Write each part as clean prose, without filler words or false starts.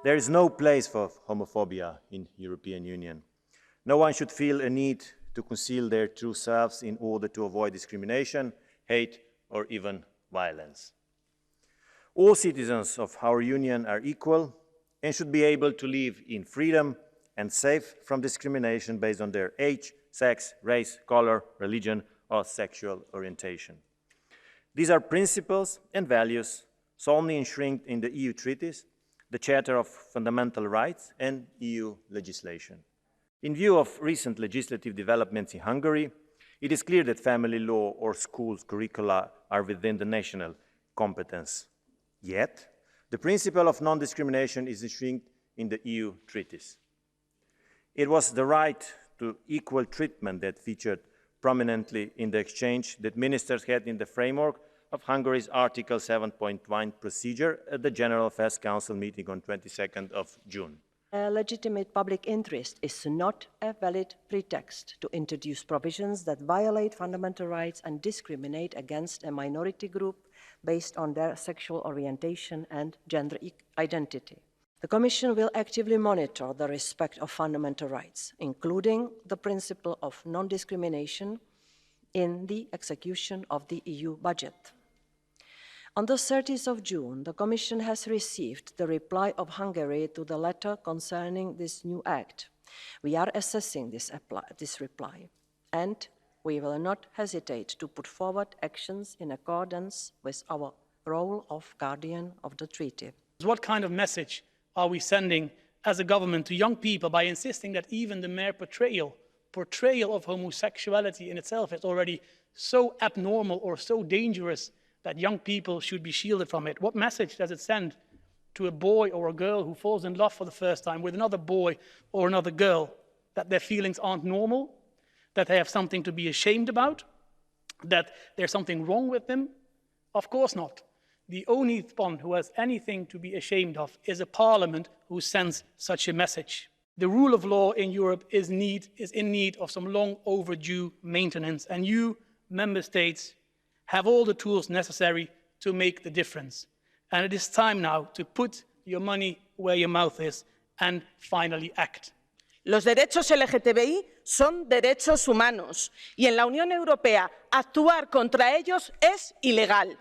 There is no place for homophobia in the European Union. No one should feel a need to conceal their true selves in order to avoid discrimination, hate, or even violence. All citizens of our Union are equal and should be able to live in freedom and safe from discrimination based on their age, sex, race, color, religion, or sexual orientation. These are principles and values solemnly enshrined in the EU treaties, the Charter of Fundamental Rights, and EU legislation. In view of recent legislative developments in Hungary, it is clear that family law or schools curricula are within the national competence. Yet, the principle of non-discrimination is enshrined in the EU treaties. It was the right to equal treatment that featured prominently in the exchange that ministers had in the framework of Hungary's Article 7.1 procedure at the General Affairs Council meeting on 22nd of June. A legitimate public interest is not a valid pretext to introduce provisions that violate fundamental rights and discriminate against a minority group based on their sexual orientation and gender identity. The Commission will actively monitor the respect of fundamental rights, including the principle of non-discrimination, in the execution of the EU budget. On the 30th of June, the Commission has received the reply of Hungary to the letter concerning this new act. We are assessing this reply, and we will not hesitate to put forward actions in accordance with our role of guardian of the treaty. What kind of message are we sending as a government to young people by insisting that even the mere portrayal of homosexuality in itself is already so abnormal or so dangerous that young people should be shielded from it? What message does it send to a boy or a girl who falls in love for the first time with another boy or another girl, that their feelings aren't normal, that they have something to be ashamed about, that there's something wrong with them? Of course not. The only one who has anything to be ashamed of is a parliament who sends such a message. The rule of law in Europe is in need of some long overdue maintenance, and you, member states, have all the tools necessary to make the difference. And it is time now to put your money where your mouth is and finally act. Los derechos LGTBI son derechos humanos y en la Unión Europea actuar contra ellos es ilegal.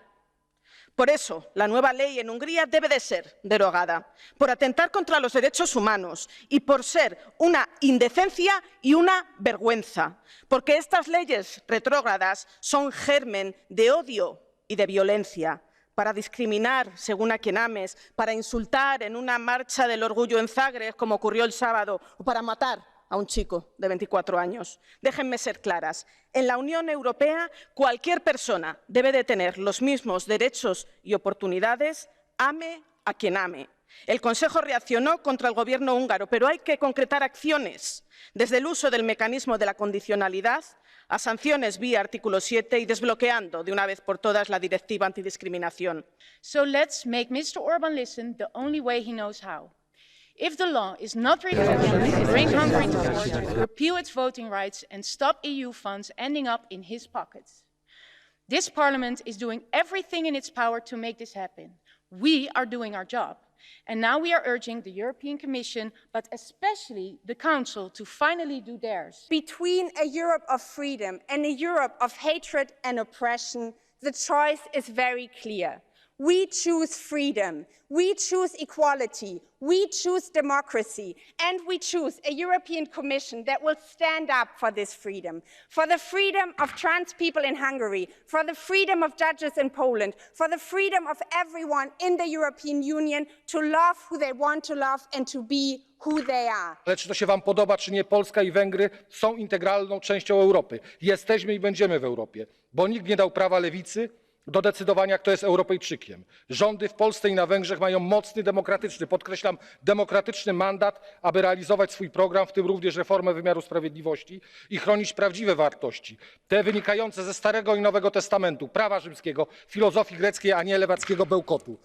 Por eso, la nueva ley en Hungría debe de ser derogada, por atentar contra los derechos humanos y por ser una indecencia y una vergüenza, porque estas leyes retrógradas son germen de odio y de violencia, para discriminar según a quien ames, para insultar en una marcha del orgullo en Zagreb, como ocurrió el sábado, o para matar a un chico de 24 años. Déjenme ser claras. En la Unión Europea, cualquier persona debe de tener los mismos derechos y oportunidades, ame a quien ame. El Consejo reaccionó contra el gobierno húngaro, pero hay que concretar acciones, desde el uso del mecanismo de la condicionalidad a sanciones vía artículo 7 y desbloqueando de una vez por todas la directiva antidiscriminación. So let's make Mr. Orban listen the only way he knows how. If the law is not retroactive, bring Hungary to court, repeal its voting rights and stop EU funds ending up in his pockets. This Parliament is doing everything in its power to make this happen. We are doing our job. And now we are urging the European Commission, but especially the Council, to finally do theirs. Between a Europe of freedom and a Europe of hatred and oppression, the choice is very clear. We choose freedom, we choose equality, we choose democracy, and we choose a European Commission that will stand up for this freedom, for the freedom of trans people in Hungary, for the freedom of judges in Poland, for the freedom of everyone in the European Union to love who they want to love and to be who they are. Ale czy to się wam podoba, czy nie, Polska i Węgry są integralną częścią Europy. Jesteśmy i będziemy w Europie, bo nikt nie dał prawa lewicy do decydowania, kto jest Europejczykiem. Rządy w Polsce i na Węgrzech mają mocny, demokratyczny, podkreślam, demokratyczny mandat, aby realizować swój program, w tym również reformę wymiaru sprawiedliwości i chronić prawdziwe wartości, te wynikające ze Starego i Nowego Testamentu, prawa rzymskiego, filozofii greckiej, a nie lewackiego bełkotu.